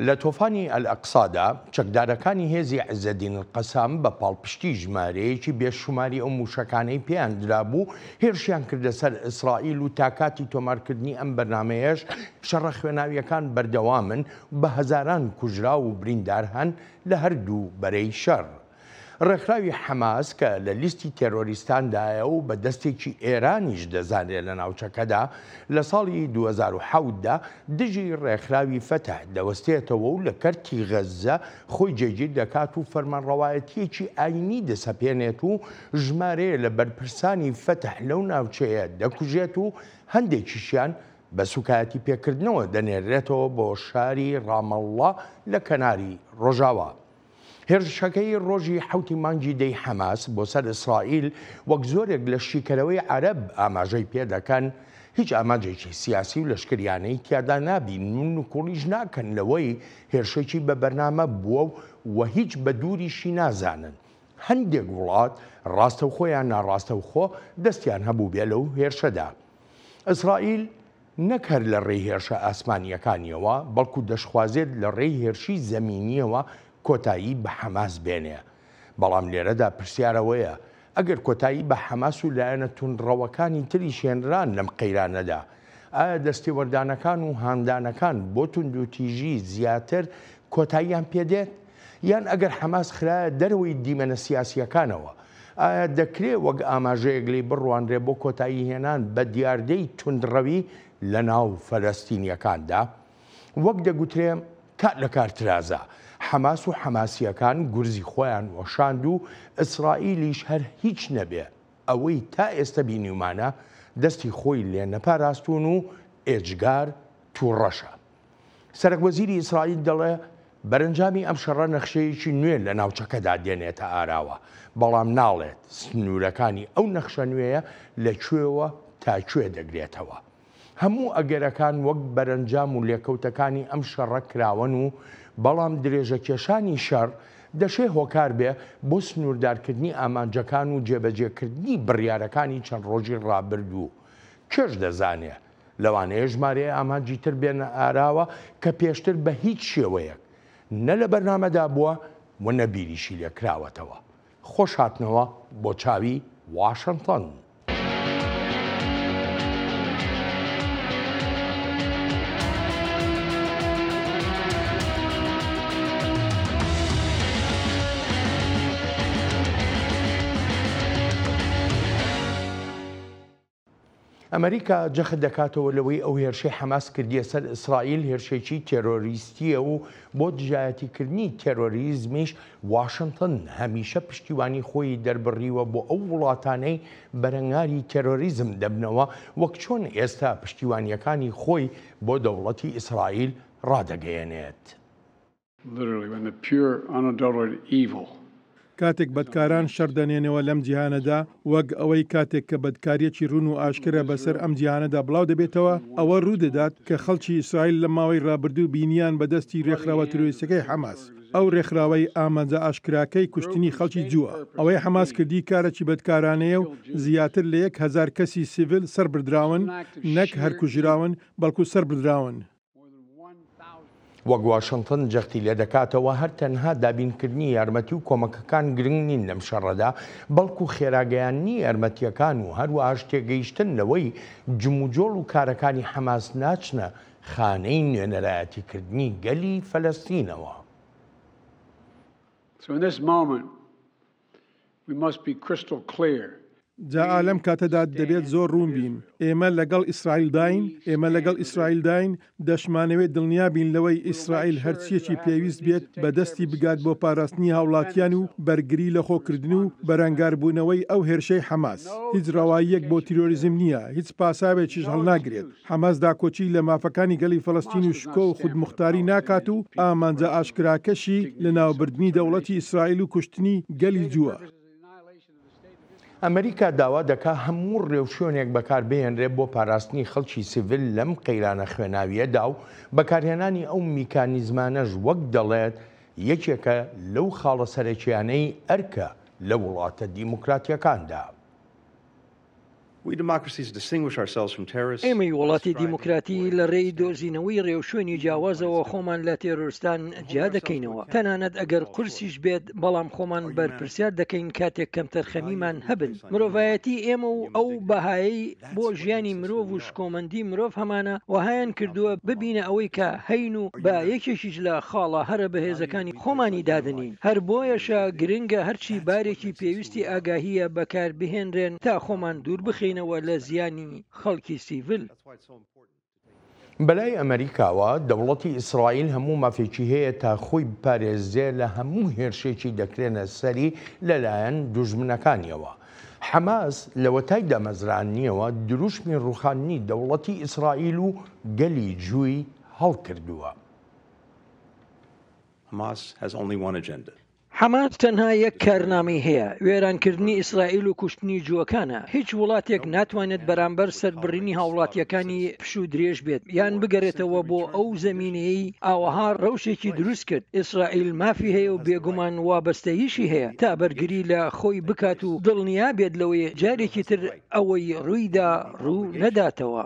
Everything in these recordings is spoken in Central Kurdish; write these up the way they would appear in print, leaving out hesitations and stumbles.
لە تۆفانی ئەلئەقسادا چەکدارەکانی هێزی عیزەدین القەسام بە پاڵپشتی ژمارەیەکی بێشوماری ئەو موشەکانەی پێیان درابوو هێرشیان کردە سەر ئیسرائیل و تاکاتی تۆمارکردنی ئەم بەرنامەیەش شەڕە خوێناویەکان بەردەوامن بە هەزاران کوژرا و بریندار هەن لە هەردوو بەرەی شەڕ. ڕێکخراوی حەماس کە لە لیستی تێرۆریستاندایە و بە دەستێکی ئێرانیش دەزانرێت لە ناوچەکەدا لە ساڵی 2007دا دژی ڕێکخراوی فەتح دەوەستێتەوە و لە کەرتی غەزە خۆی جێگیر دەکات و فەرمانڕەوایەتیەکی ئاینی دەسەپێنێت و ژمارەیە لە بەرپرسانی فەتح لەو ناوچەیە دەکوژێت و هەندێکیشیان بە سوکایەتی پێکردنەوە دەنێرێتەوە بۆ شاری ڕامەڵڵا لە کەناری ڕۆژاوا. هێرشەکەی ڕۆژی حوتی مانگی دەی حەماس بۆ سەر ئیسرائیل وەک زۆرێک لە شیکەرەوەی عەرەب ئاماژەی پێ دەکەن هیچ ئاماجێکی سیاسی و لەشکریانەی تیادا نابینن و کوڕیش ناکەن لەوەی هێرشێکی بە بەرنامە بووە و هیچ بە دووریشی نازانن. هەندێک وڵات ڕاستەوخۆیان ناڕاستەوخۆ دەستیان هەبوو بێ لەو هێرشەدا. ئیسرائیل نەک هەر لە ڕێی هێرشە ئاسمانیەکانیەوە بەڵکو دەشخوازێت لە ڕێی هێرشی زەمینیەوە کۆتایی بە حەماس بێنێ. بەڵام لێرەدا پرسیارەوەیە ئەگەر کۆتایی بە حەماس و لایەنە توندڕەوەکانی تری شێنران لەم قەیرانەدا ئایا دەستێوەردانەکان و هاندانەکان بۆ توندوتیژی زیاتر کۆتاییان پێدێت؟ یان ئەگەر حەماس خرایە دەرەوەی دیمەنە سیاسیەکانەوە ئایا دەکرێت وەک ئاماژەیەک لێی بڕوانرێ بۆ کۆتایی هێنان بە دیاردەی توندڕەوی لە ناو فەلەستینیەکاندا؟ وەک دەگوترێ کات لە کارترازە حەماس و حەماسیەکان گورزی خۆیان وەشاند و ئیسرائیلیش هەر هیچ نەبێ ئەوەی تا ئێستا بینیمانە دەستی خۆی لێ نەپاراستون و ئێجگار تووڕەشە. سەرۆکوەزیری ئیسرائیل دەڵێ بەرەنجامی ئەم شەڕە نەخشەیەکی نوێ لە ناوچەکەدا دێنێتە ئاراوە، بەڵام ناڵێت سنوورەکانی ئەو نەخشە نوێیە لەکوێوە تا کوێ دەگرێتەوە. هەموو ئەگەرەکان وەک بەرەنجام و لێکەوتەکانی ئەم شەڕە کراون و بەڵام درێژەکێشانی شەڕ دەشێ هۆکار بێ بۆ سنووردارکردنی ئامانجەکان و جێبەجێکردنی بڕیارەکانی چەند ڕۆژی ڕابردوو. کێش دەزانێ لەوانەیە ژمارەیە ئامانجی تر بێنە ئاراوە کە پێشتر بە هیچ شێوەیەک نە لە بەرنامەدا بووە و نەبیریشی لێکراوەتەوە. خۆش هاتنەوە بۆ چاوی واشنتن. ئەمریکا جەخت دەکاتەوە لەوەی ئەو هێرشەی حەماس کردیە سەر ئیسرائیل هێرشێکی تێرۆریستیە و بۆ دژایەتیکردنی تێرۆریزمیش واشنتن هەمیشە پشتیوانی خۆی دەربڕیوە بۆ ئەو وڵاتانەی بەرەنگاری تێرۆریزم دەبنەوە وەک چۆن ئێستا پشتیوانیەکانی خۆی بۆ دەوڵەتی ئیسرائیل ڕادەگەیەنێت. کاتێک بەدکاران شەڕ دەنێنەوە لەم جیهانەدا وەک ئەوەی کاتێک کە بەدکاریەکی ڕون و ئاشکرە بەسەر ئەم جیهانەدا بڵاو دەبێتەوە ئەوە ڕوودەدات کە خەڵکی ئیسرائیل لە ماوەی ڕابردوو بینیان بەدەستی ڕێکخراوە ترۆریستەکەی حەماس. ئەو ڕێکخراوەی ئامانجە ئاشکراکەی کوشتنی خەڵکی جووە. ئەوەی حەماس کردی کارێکی بەدکارانەیە و زیاتر لە 1000 کەسی سیڤیل سەربردراون نەک هەر کوژراون بەڵکو سەربردراون. وەک واشنتن جەختی لێ دەکاتەوە هەر تەنها دابینکردنی یارمەتی و کۆمەکەکان گرنگ نین لەم شەڕەدا بەڵکو خێراگەیاندنی یارمەتیەکان و هەروەهاش تێگەیشتن لەوەی جموجۆڵ و کارەکانی حەماس ناچنە خانەی نوێنەرایەتیکردنی گەلی فەلەستینەوە. جا ئالەم کاتەدا دەبێت زۆر ڕوون بین. ئێمە لەگەڵ ئیسرائیل داین، ئێمە لەگەڵ ئیسرائیل داین، دەشمانەوێت دڵنیا بین لەوەی ئیسرائیل هەرچیەکی پێویست بێت بەدەستی بگات بۆ پاراستنی هاوڵاتیان و بەرگری لە خۆکردن و بەرەنگاربوونەوەی ئەو هێرشەی حەماس. هیچ ڕەواییەک بۆ تیرۆریزم نییە، هیچ پاساوێکیش هەڵناگرێت. حەماس داکۆچی لە مافەکانی گەلی فەڵەستین و شکۆ و خودموختاری ناکات و ئامانجە ئاشکراکەشی لە ناوبردنی دەوڵەتی ئیسرائیل و کوشتنی گەلی جووە. ئەمریکا داوا دەکا هەموو ڕێوشێنێک بەکاربهێنرێت بۆ پاراستنی خەڵکی سیڤیل لەم قەیرانە خوێناویەدا و بەکارهێنانی ئەو میکانیزمانەش وەک دەڵێت یەکێکە لەو خاڵە سەرەکیانەی ئەرکە لە وڵاتە دیموکراتیەکاندا. ئێمەی وڵاتی دیموکراتی لە ڕێی دۆزینەوەی ڕێوشوێنی جیاوازەوە خۆمان لە تێرۆریستان جیا دەکەینەوە، تەنانەت ئەگەر قورسیش بێت، بەڵام خۆمان بەرپرسیار دەکەین کاتێک کەم تەرخەمیمان هەبن. مرۆڤایەتی ئێمە و ئەو بەهایی بۆ ژیانی مرۆڤ و شکۆمەندی مرۆڤ هەمانە وهایان کردووە ببینە ئەوەی کە هەین و بە یەکێکیش لە خاڵە هەرە بەهێزەکانی خۆمانی دادنین. هەر بۆیەشە گرنگە هەرچی بارێکی پێویستی ئاگاهیە بەکار بهێنرێن تا خۆمان دوور بخینەوە لە زیانی خەڵکی سیڤیل. بەلای ئەمریکاوە دەوڵەتی ئیسرائیل هەموو مافێکی هەیە تا خۆی بپارێزێ لە هەموو هێرشێکی دەکرێنە سەری لەلایەن دوژمنەکانیەوە. حەماس لە وەتای دامەزرانیەوە دروشمی ڕوخانی دەوڵەتی ئیسرائیل و گەلی جووی هەڵکردووە. حەماس تەنها یەک کارنامەی هەیە، وێرانکردنی ئیسرائیل و کوشتنی جووەکانە. هیچ وڵاتێک ناتوانێت بەرامبەر سەربڕینی هاوڵاتیەکانی پش و درێژ بێت یان بگەڕێتەوە بۆ ئەو زەمینەیەی ئاوەها ڕەوشێکی دروست کرد. ئیسرائیل مافی هەیە و بێگومان وابەستەییشی هەیە تا بەرگری لە خۆی بکات و دڵنیا بێت لەوەی جارێکی تر ئەوەی ڕوویدا ڕوو نەداتەوە.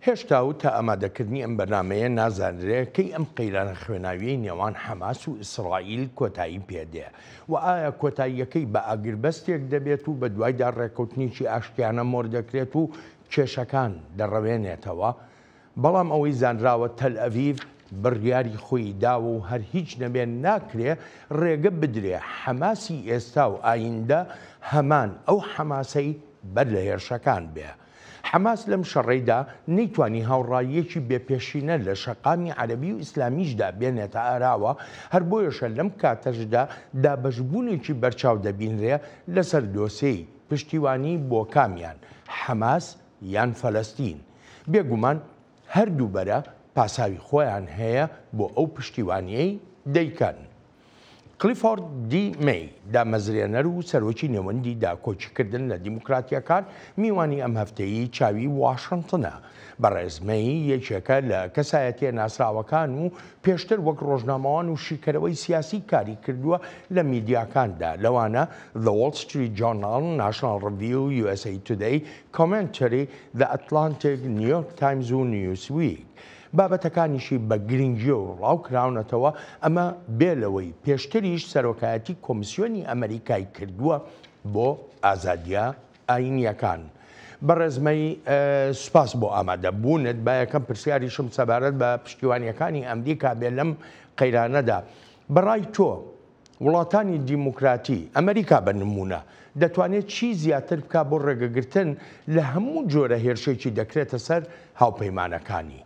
هێشتا و تا ئامادەکردنی ئەم بەرنمەیە نازانرێکەی ئەم قەیرانە خوێناویەی نێوان حەماس و ئیسرائیل کۆتایی پێدێ و ئایا کۆتاییەکەی بە ئاگربەستێک دەبێت و بە دوایدا ڕێکەوتنیی ئاشتیانە مۆر دەکرێت و کێشەکان دەڕەوێنێتەوە. بەڵام ئەوەی زانراوە تەل ئەڤیڤ بڕیاری خۆی داوە و هەر هیچ نەبێن ناکرێ ڕێگە بدرێ حەماسی ئێستا و ئایندە هەمان ئەو حەماسەی بەر لە هێرشەکان بێ. حەماس لەم شەڕێدا نەیتوانی هاوڕاییەکی بێپێشینە لە شەقامی عەرەبی و ئیسلامیشدا بێنێتە ئاراوە، هەر بۆیەشە لەم کاتەشدا دابەشبوونێکی بەرچاو دەبینرێ لەسەر دۆسەی پشتیوانی بۆ کامیان حەماس یان فەلەستین. بێگومان هەردوو بەرە پاساوی خۆیان هەیە بۆ ئەو پشتیوانیەی دەیکەن. کلیفۆرد دی مەی دامەزرێنەر و سەرۆکی نێوەندی داکۆچیکردن لە دیموکراتیەکان میوانی ئەم هەفتەیی چاوی واشنگتنە. بەڕێزمەی یەکێکە لە کەسایەتیە ناسراوەکان و پێشتر وەک ڕۆژنامەوان و شیکەرەوەی سیاسی کاری کردووە لە میدیاکاندا، لەوانە The Wall Street Journal، National Review، USA Today، Commentary، The Atlantic، New York Times و Newsweek. بابەتەکانیشی بە گرنگی و ڕاوکراونەتەوە، ئەمە بێلەوەی پێشتریش سەرۆکایەتی کۆمیسیۆنی ئەمریکای کردووە بۆ ئازادیە ئاینیەکان. بەڕێزمەی سوپاس بۆ ئامادەبوونت با یەکەم پرسیاریشم سەبارەت بە پشتیوانیەکانی ئەمریکا بێ لەم قەیرانەدا. بەڕای تۆ وڵاتانی دیموکراتی ئەمریکا بە نمونە دەتوانێت چی زیاتر بکات بۆ ڕێگەگرتن لە هەموو جۆرە هێرشێکی دەکرێتە سەر هاوپەیمانەکانی؟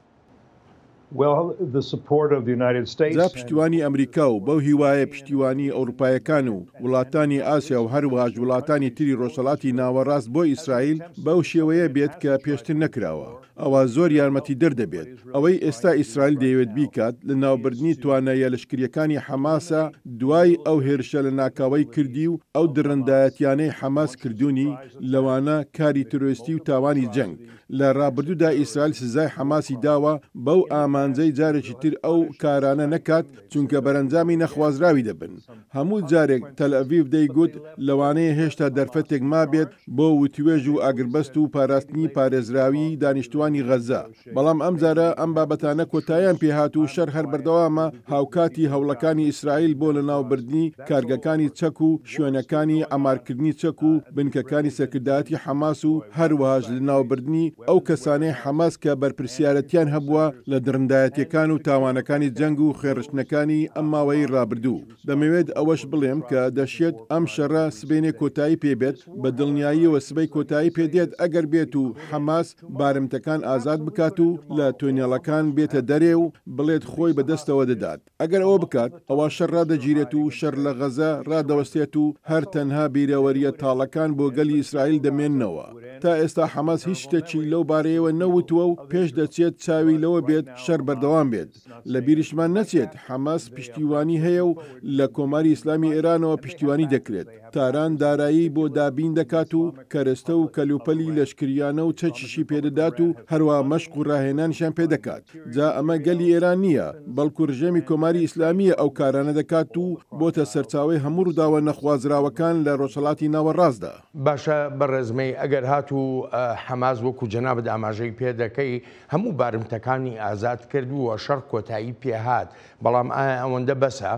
جا پشتیوانی ئەمریکا و بەو هیوایە پشتیوانی ئەوروپایەکان و وڵاتانی ئاسیا و هەروەهاش وڵاتانی تری ڕۆژهەڵاتی ناوەڕاست بۆ ئیسرائیل بەو شێوەیە بێت کە پێشتر نەکراوە. ئەوە زۆر یارمەتی دەردەبێت. ئەوەی ئێستا ئیسرائیل دەیەوێت بیکات لە ناوبردنی توانایە لەشکریەکانی حەماسە دوای ئەو هێرشە لە ناکاوی کردی و ئەو درڕندایەتیانەی حەماس کردوونی لەوانە کاری تۆریستی و تاوانی جەنگ. لە ڕابردوودا ئیسرائیل سزای حەماسی داوە بەو ئامانجەی جارێکی تر ئەو کارانە نەکات چونکە بەرەنجامی نەخوازراوی دەبن. هەموو جارێک تەل ئەڤیڤ دەیگوت لەوانەیە هێشتا دەرفەتێک مابێت بۆ وتوێژ و ئاگربەست و پاراستنی پارێزراوی دانیشتوانی غەزە. بەڵام ئەم جارە ئەم بابەتانە کۆتاییان پێهات و شەر هەر بەردەوامە هاوکاتی هەوڵەکانی ئیسرائیل بۆ لە ناوبردنی کارگەکانی چەک و شوێنەکانی ئەمارکردنی چەک و بنکەکانی سەرکردایەتی حەماس و هەروەهاش لە ناوبردنی ئەو کەسانەی حەماس کە بەرپرسیارەتیان هەبووە لە درڕندایەتیەکان و تاوانەکانی جەنگ و خێڕشتنەکانی ئەم ماوەی ڕابردوو. دەمەوێت ئەوەش بڵێم کە دەشێت ئەم شەڕە سبەینێ کۆتایی پێبێت، بە دڵنیاییەوە سبەی کۆتایی پێدێت ئەگەر بێت و حەماس بارمتەکان ئازاد بکات و لە تۆنێڵەکان بێتە دەرێ و بڵێت خۆی بەدەستەوە دەدات. ئەگەر ئەوە بکات ئەوە شەڕ ڕادەگیرێت و شەڕ لە غەزە ڕادەوەستێت و هەر تەنها بیرەوەریە تاڵەکان بۆ گەلی ئیسرائیل دەمێننەوە. تا ئێستا حەماس هیچ شتێکی لەو بارەیەوە نەوتووە و پێش دەچێت چاوی لەوە بێت شەڕ شەر بەردەوام بێت. لە بیرشمان نەچێت حەماس پشتیوانی هەیە و لە کۆماری ئیسلامی ئێرانەوە پشتیوانی دەکرێت. تاران دارایی بۆ دابین دەکات و کەرەستە و کەلوپەلی لەشکریانە و چەچیشی پێدەدات و هەروە مەشق و ڕاهێنانیشان پێدەکات. جا ئەمە گەلی ئێران نییە، بەڵکو ڕژێمی کۆماری ئیسلامیە ئەو کارانە دەکات و بۆتە سەرچاوی هەموو ڕووداوە نەخوازراوەکان لە ڕۆژهەڵاتی ناوەڕاستدا. باشە بەڕێزمەی ئەگەر هاتوو حەماس وەکو جەنابەت ئاماژەی پێ دەکەی هەموو بارمتەکانی ئازاد کردووە شەڕ کۆتایی پێهات، بەڵام ئایا ئەوەندە بەسە؟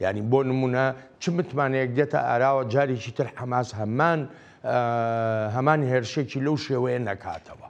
یعنی بۆ نمونە چ متمانەیەک دێتە ئاراوە جارێکی تر حەماس هەمان هێرشێکی لەو شێوەیە نەکاتەوە؟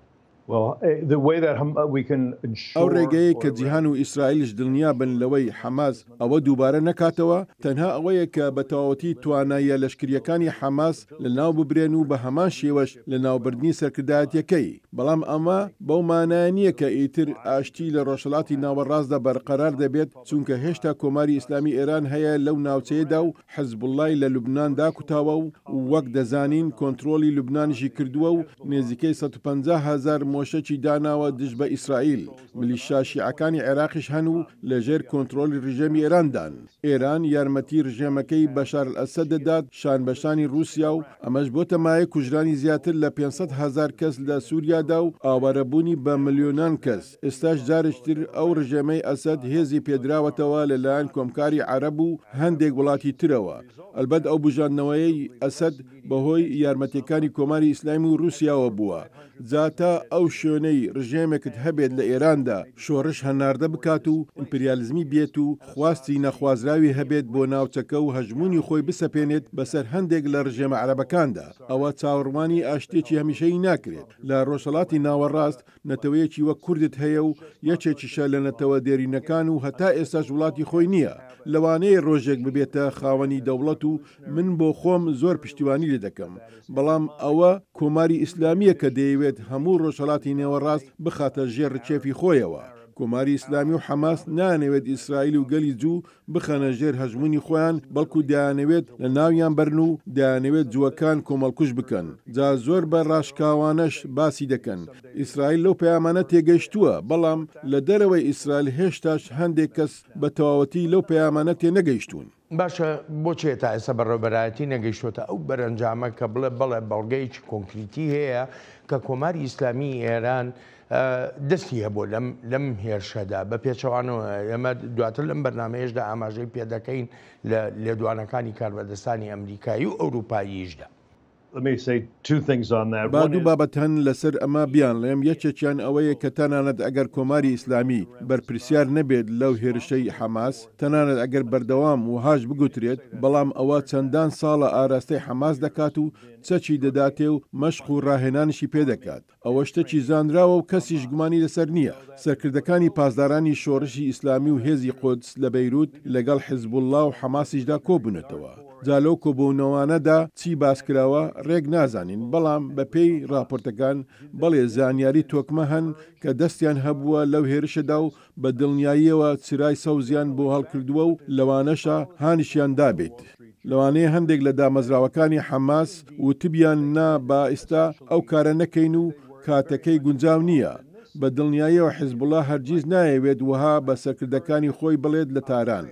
ئەو ڕێگەیە کە جیهان و ئیسرائیلش دڵنیا بن لەوەی حەماس ئەوە دووبارە نەکاتەوە تەنها ئەوەیە کە بە تەواوەتی تواناییە لەشکریەکانی حەماس لە ناو ببرێن و بە هەمان شێوەش لە ناوبردنی سەرکردایەتەکەی. بەڵام ئەمە بەو مانایە نییە کە ئیتر ئاشتی لە ڕۆژهەڵاتی ناوەڕاستدا بەرقەرار دەبێت، چونکە هێشتا کۆماری ئیسلامی ئێران هەیە لەو ناوچەیەدا و حەزبوڵڵای لە لوبنان داکوتاوە و وەک دەزانین کۆنتترۆلی لوبنانیشی کردووە و نێزیکەی 150,000 مۆشەکی داناوە دژ بە ئیسرائیل. میلیشیا شیعەکانی عێراقیش هەن و لەژێر کۆنتترۆلی ڕژێمی ئێراندان. ئێران یارمەتی ڕژێمەکەی بەشار ئەسەد دەدات شان بەشانی رووسیا و ئەمەش بۆتە مایە کوژرانی زیاتر لە 500,000 کەس لە سووریادا و ئاوارەبوونی بە ملیۆنان کەس. ئێستاش جارشتر ئەو ڕژێمەی ئەسەد هێزی پێدراوەتەوە لەلایەن کۆمکاری عەرەب و هەندێک وڵاتی ترەوە. ئەلبەت ئەو بژاندنەوەی ئەسەد بەهۆی یارمەتیەکانی کۆماری ئیسلامی و رووسیاوە بووە. جاتە ئەو شوێنەی ڕژێمێکت هەبێت لە ئێراندا شۆڕش هەناردە بکات و ئیمپریالیزمی بێت و خواستی نەخوازراوی هەبێت بۆ ناوچەکە و هەژمونی خۆی بسەپێنێت بەسەر هەندێک لە ڕژێمە عەرەبەکاندا. ئەوە چاوەڕوانی ئاشتێکی هەمیشەیی ناکرێت. لە ڕۆژهەڵاتی ناوەڕاست نەتەوەیەکی وەک کوردت هەیە و یەکێکیشە لە نەتەوە دێرینەکان و هەتا ئێستاش وڵاتی خۆی نییە. لەوانەیە ڕۆژێک ببێتە خاوەنی دەوڵەت و من بۆ خۆم زۆر پشتیوانی لێ دەکەم، بەڵام ئەوە کۆماری ئیسلامیە کە دەیەوێت هەموو ڕۆژهەڵاتی نێوەڕاست بخاتە ژێر ڕچێفی خۆیەوە. کۆماری ئیسلامی و حەماس نانەوێت ئیسرائیل و گەلی جوو بخەنە ژێر هەژمونی خۆیان، بەڵکو دایانەوێت لە ناویان بەرن و دایانەوێت جووەکان کۆمەڵکوژ بکەن. جا زۆر بە ڕاشکاوانەش باسی دەکەن. ئیسرائیل لەو پەیامانە تێگەیشتووە، بەڵام لە دەرەوەی ئیسرائیل هێشتاش هەندێک کەس بە تەواوەتی لەو پەیامانە تێنەگەیشتوون. باشە بۆچێت تا ئێستا بەڕێوەبەرایەتی نەگەیشتوتە ئەو بەرەنجامە کە بڵێ بەڵێ بەڵگەیەکی کۆنکریتی هەیە کە کۆماری ئیسلامی ئێران دەستی هەبوو لەم هێرشەدا بە پێچەوانەوە. ئێمە دواتر لەم بەرنامەیەشدا ئاماژەی پێ دەکەین لە لێدوانەکانی کاربەدەستانی ئەمریکایی و ئەوروپاییشدا. با دوو بابەت هەن لەسەر ئەمە بیان لێم. یەکێکیان ئەوەیە کە تەنانەت ئەگەر کۆماری ئیسلامی بەرپرسیار نەبێت لەو هێرشەی حەماس، تەنانەت ئەگەر بەردەوام وهاش بگوترێت، بەڵام ئەوە چەندان ساڵە ئاراستەی حەماس دەکات و چەچی دەداتێ و مەشق و ڕاهێنانیشی پێدەکات. ئەوە شتێکی زانراوە و کەسیش گومانی لەسەر نییە. سەرکردەکانی پاسدارانی شۆڕشی ئیسلامی و هێزی قودس لە بەیروت لەگەڵ حیزبوڵڵا و حەماسیشدا کۆبوونەتەوە. جالۆ کۆبوونەوانەدا چی باسکراوە ڕێک نازانین، بەڵام بە پێی راپۆرتەکان بەڵێ زانیاری تۆکمە هەن کە دەستیان هەبووە لەو هێرشەدا و بە دڵنیاییەوە چرای سەوزیان بۆ هەڵکردووە و لەوانەشە هانیشیان دابێت. لەوانەیە هەندێک لە دامەزراوەکانی حەماس وتبیان نا با ئێستا ئەو کارە نەکەین و کاتەکەی گونجاو نییە. بە دڵنیاییەوە حیزبوڵڵا هەرگیز نایەوێت وها بە سەرکردەکانی خۆی بڵێت لە تاران.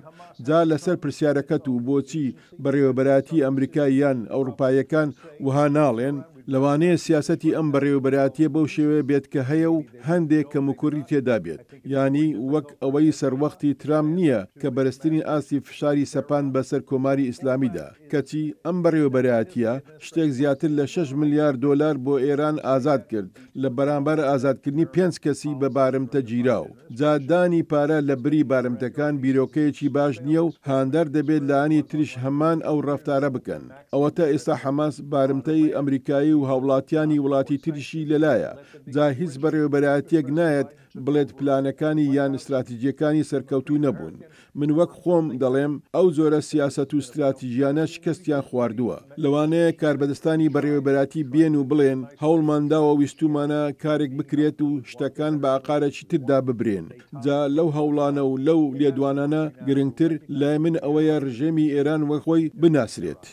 جا لەسەر پرسیارەکەت و بۆچی بەڕێوەبەراتی ئەمریکای یان ئەوروپایەکان وها ناڵێن، لەوانەیە سیاسەتی ئەم بەڕێوەبەراتیە بەو شێوەیە بێت کە هەیە و هەندێک کە مکوڕی تێدا بێت. ینی وەک ئەوەی سەروەختی ترام نییە کە بەرزترین ئاسی فشاری سەپان بەسەر کۆماری ئیسلامیدا، کەچی ئەم بەڕێوەبەراتیە شتێک زیاتر لە 6 ملیار دۆلار بۆ ئێران ئازاد کرد لە بەرامبەر ئازادکردنی 5 کەسی بە بارمتە گیراو. جادانی پارە لە بری بارمتەکان بیرۆکەیەکی باش نییە و هاندەر دەبێت لانی تریش هەمان ئەو ڕەفتارە بکەن. ئەوەتە ئێستا حەماس بارمتەی ئەمریکایی و هاوڵاتیانی وڵاتی تریشی لەلایە. جا هیچ بەڕێوەبەراتیەک نایەت بڵێت پلانەکانی یان استراتیجیەکانی سەرکەوتوو نەبوون. من وەک خۆم دەڵێم ئەو زۆرە سیاسەت و استراتیژیانە شکستیان خواردووە. لەوانەیە کاربەدەستانی بەڕێوەبەراتی بێن و بڵێن هەوڵمانداوە ویستومانە کارێک بکرێت و شتەکان بە ئاقارێکی تردا ببرێن. جا لەو هەوڵانە و لەو لێدوانانە گرنگتر لای من ئەوەیە ڕژێمی ئێران وەخۆی بناسرێت.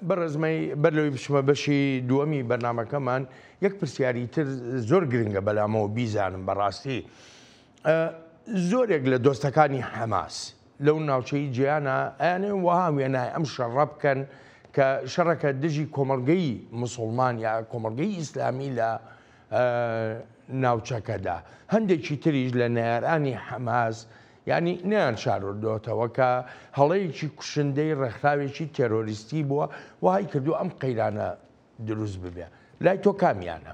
بەڕێزمەی بەرلەوەی بچمە بەشی دووەمی بەرنامەکەمان یەک پرسیاری تر زۆر گرنگە بەلامەوە بیزانم بەڕاستی زۆرێک لە دۆستەکانی حەماس لەو ناوچەی جیانە ئەیانێ وها وێنای ئەم شەڕە بکەن کە شەڕەکە دژی کۆمەڵگەی مسلمان یا کۆمەڵگەی ئیسلامی لە ناوچەکەدا. هەندێکی تریش لە نێرانی حەماس ینی نیان شاردۆتەوە کە هەڵەیەکی کوشندەی ڕێکخراوێکی تێرۆریستی بووە وهای کردو ئەم قەیرانە دروست ببێ. لای تۆ کامیانە؟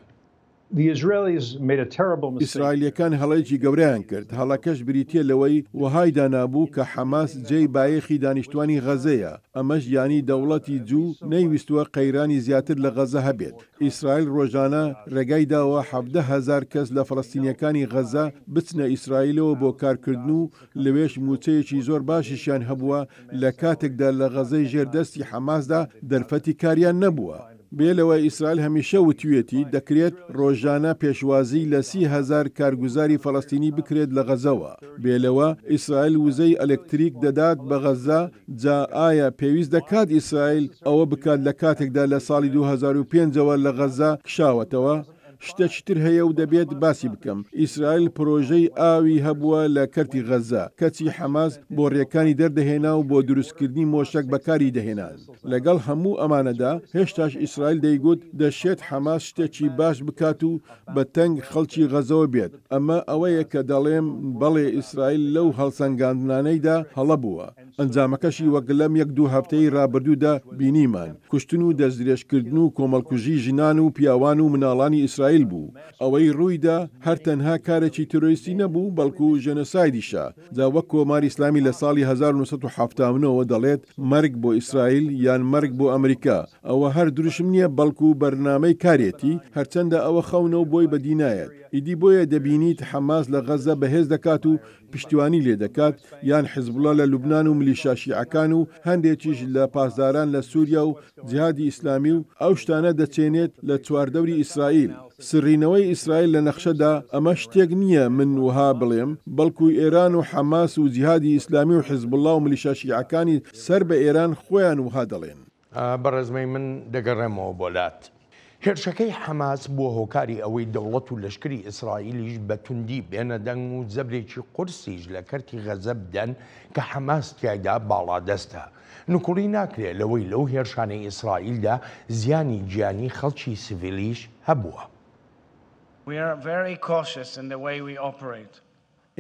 ئیسرائیلیەکان هەڵەیەکی گەورەیان کرد. هەڵەکەش بریتە لەوەی وهای دانابوو کە حەماس جێی بایەخی دانیشتوانی غەزەیە. ئەمەش یانی دەوڵەتی جوو نەیویستووە قەیرانی زیاتر لە غەزە هەبێت. ئیسرائیل ڕۆژانە ڕێگای داوە 17,000 کەس لە فەڵەستینیەکانی غەزە بچنە ئیسرائیلەوە بۆ کارکردن و لەوێش موچەیەکی زۆر باشیشیان هەبووە لە کاتێکدا لە غەزەی ژێردەستی حەماسدا دەرفەتی کاریان نەبووە. بێلەوە ئیسرائیل هەمیشە وتوێتی دەکرێت ڕۆژانە پێشوازی لە 30,000 کارگوزاری فەڵەستینی بکرێت لە غەزەوە. بێلەوە ئیسرائیل وزەی ئەلکتریک دەدات بە غەزە. جا ئایا پێویست دەکات ئیسرائیل ئەوە بکات لە کاتێکدا لە ساڵی 2005ەوە لە غەزە کشاوەتەوە؟ شتێکتر هەیە و دەبێت باسی بکەم. ئیسرائیل پرۆژەی ئاوی هەبووە لە کەرتی غەزە کەچی حەماس بۆ ڕێەکانی دەردەهێنا و بۆ دروستکردنی مۆشک بەکاری دەهێنان. لەگەڵ هەموو ئەمانەدا هێشتاش ئیسرائیل دەیگوت دەشێت حەماس شتێکی باش بکات و بە تەنگ خەڵکی غەزەوە بێت. ئەمە ئەوەیە کە دەڵێم بەڵێ ئیسرائیل لەو هەڵسەنگاندنانەیدا هەڵە بووە. ئەنجامەکەشی وەک لەم 1-2 هەفتەی ڕابردوودا بینیمان. کوشتن و دەستدرێژکردن و کۆمەڵکوژی ژنان و پیاوان و مناڵانی ئیسرائیل بوو. ئەوەی ڕوویدا هەر تەنها کارێکی تۆریستی نەبوو بەڵکو ژەنۆسایدیشە. جا وەک کۆماری ئیسلامی لە ساڵی 1970ەوە دەڵێت مەرگ بۆ ئیسرائیل یان مەرگ بۆ ئەمریکا. ئەوە هەر دروشم نییە بەڵکو بەرنامەی کارێتی هەرچەندە ئەوە خەونەوە بۆی بەدینایەت. ئیدی بۆیە دەبینیت حەماس لە غەزە بەهێز دەکات و پشتیوانی لێ دەکات یان حیزبوڵە لە لوبنان و ملیشا شیعەکان و هەندێکیش لە پاسداران لە سووریا و جیهادی ئیسلامی و ئەو شتانە دەچێنێت لە چواردەوری ئیسرائیل. سڕینەوەی ئیسرائیل لە نەخشەدا ئەمە شتێک نییە من وها بڵێم بەڵکو ئێران و حەماس و جیهادی ئیسلامی و حیزبوڵە و ملیشا شیعەکانی سەر بە ئێران خۆیان وها دەڵێن. بەڕێزمەی من دەگەڕێمەوە بۆلات. هێرشەکەی حەماس بووە هۆکاری ئەوەی دەوڵەت و لەشکری ئیسرائیلیش بە توندی بێنە دەنگ و زەبرێکی قورسیش لە کەرتی غەزە بدەن کە حەماس تیایدا باڵادەستە. نوکوڕی ناکرێت لەوەی لەو هێرشانەی ئیسرائیلدا زیانی گیانی خەڵکی سیڤیلیش هەبووە.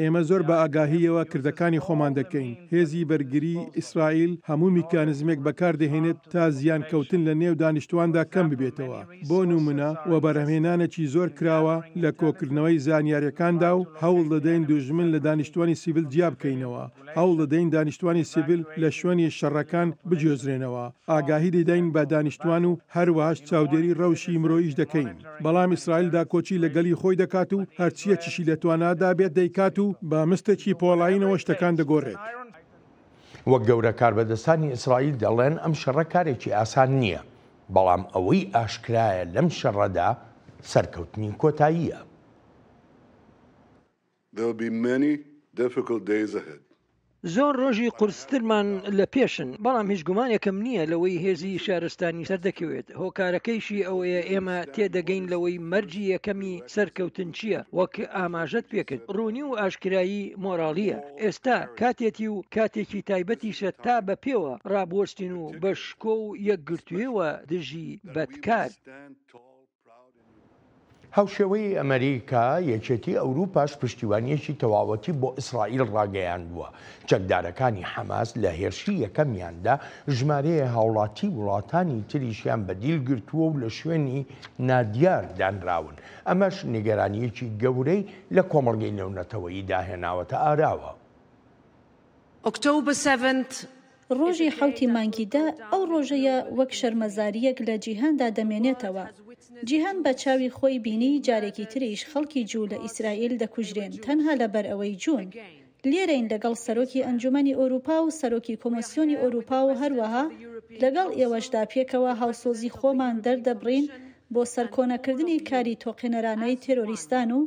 ئێمە زۆر بە ئاگاهیەوە کردەکانی خۆمان دەکەین. هێزی بەرگری ئیسرائیل هەموو میکانزمێک بەکاردەهێنێت تا زیان کەوتن لە نێو دانیشتواندا کەم ببێتەوە. بۆ نمونە و بەرهەمهێنانێکی زۆر کراوە لە کۆکردنەوەی زانیاریەکاندا و هەوڵ دەدەین دوژمن لە دانیشتوانی سیڤیل جیا بکەینەوە. هەوڵ دەدەین دانیشتوانی سیڤیل لە شوێنی شەڕەکان بجێزرێنەوە. ئاگاهی دەدەین بە دانیشتوان و هەروەهاش چاودێری ڕەوشی مرۆیش دەکەین. بەڵام ئیسرائیلدا کۆچی لەگەلی خۆی دەکات و هەرچیەکیشی لە توانادا بێت دەیکات و بە مستێکی پۆڵاینەوە شتەکان دەگۆڕێت. وەک گەورە کاربەدەستانی ئیسرائیل دەڵێن ئەم شەڕە کارێکی ئاسان نییە، بەڵام ئەوەی ئاشکرایە لەم شەڕەدا سەرکەوتنی کۆتاییە. زۆر ڕۆژی قورسترمان لە پێشن، بەڵام هیچ گومانێکم نییە لەوەی هێزی شارستانی سەردەکەوێت. هۆکارەکەیشی ئەوەیە ئێمە تێدەگەین لەوەی مەرجی یەکەمی سەرکەوتن چییە، وەک ئاماژەت پێکرد. ڕوونی و ئاشکرایی مۆراڵیە. ئێستا کاتێتی و کاتێکی تایبەتیشە تا بە پێوە ڕابوەستین و بە شکۆ و یەکگرتوویەوە دژی بەدکار. هاوشێوەی ئەمریکا یەکێتی ئەوروپاش پشتیوانیەکی تەواوەتی بۆ ئیسرائیل ڕاگەیاندووە. چەکدارەکانی حەماس لە هێرشی یەکەمیاندا ژمارەیە هاوڵاتی وڵاتانی تریشیان بەدیل گرتووە و لە شوێنی نادیار دانراون. ئەمەش نیگەرانیەکی گەورەی لە کۆمەڵگەی نێونەتەوەیی داهێناوەتە ئاراوە. ڕۆژی حوتی مانگیدا ئەو ڕۆژەیە وەک شەرمەزاریەک لە جیهاندا دەمێنێتەوە. جیهان بە چاوی خۆی بینی جارێکی تریش خەڵکی جوو لە ئیسرائیل دەکوژرێن تەنها لەبەر ئەوەی جوون. لێرەین لەگەڵ سەرۆکی ئەنجومەنی ئۆروپا و سەرۆکی کۆمسیۆنی ئۆروپا و هەروەها لەگەڵ ئێوەشدا پێکەوە هاوسۆزی خۆمان دەردەبڕین بۆ سەرکۆنەکردنی کاری تۆقینەرانەی تێرۆریستان و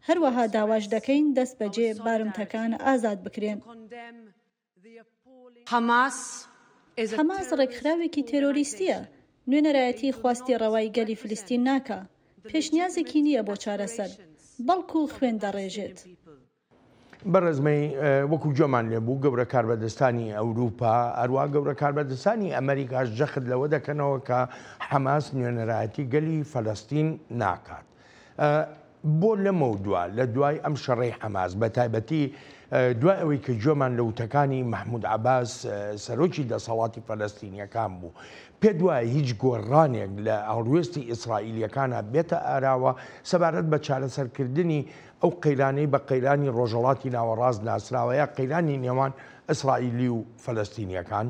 هەروەها داواش دەکەین دەست بەجێ بارمتەکان ئازاد بکرێن. حەماس ڕێکخراوێکی تێرۆریستیە. نوێنەرایەتی خواستی ڕەوای گەلی فلستین ناکە. پێشنیازێکی نییە بۆ چارەسەر، بەڵکو خوێن دەڕێژێت. بەڕێزمەی وەکو جۆمان لێبوو گەورە کاربەدەستانی ئەوروپا ئەروە گەورە کاربەدەستانی ئەمریکاش جەخت لەوە دەکەنەوە کە حەماس نوێنەرایەتی گەلی فەلەستین ناکات. بۆ لەمە دووە لە دوای ئەم شەڕەی حەماس بە تایبەتی دوای ئەوەی کە جۆمان لە وتەکانی مەحموود عەباس سەرۆکی دەسەڵاتی فەلەستینیەکان بوو، پێ دوایە هیچ گۆڕانێک لە ئاڵوێستی ئیسرائیلیەکانە بێتە ئاراوە سەبارەت بە چارەسەرکردنی ئەو قەیرانەی بە قەیرانی ڕۆژهەڵاتی ناوەڕاست ناسراوە یا قەیرانی نێوان ئیسرائیلی و فەلەستینیەکان؟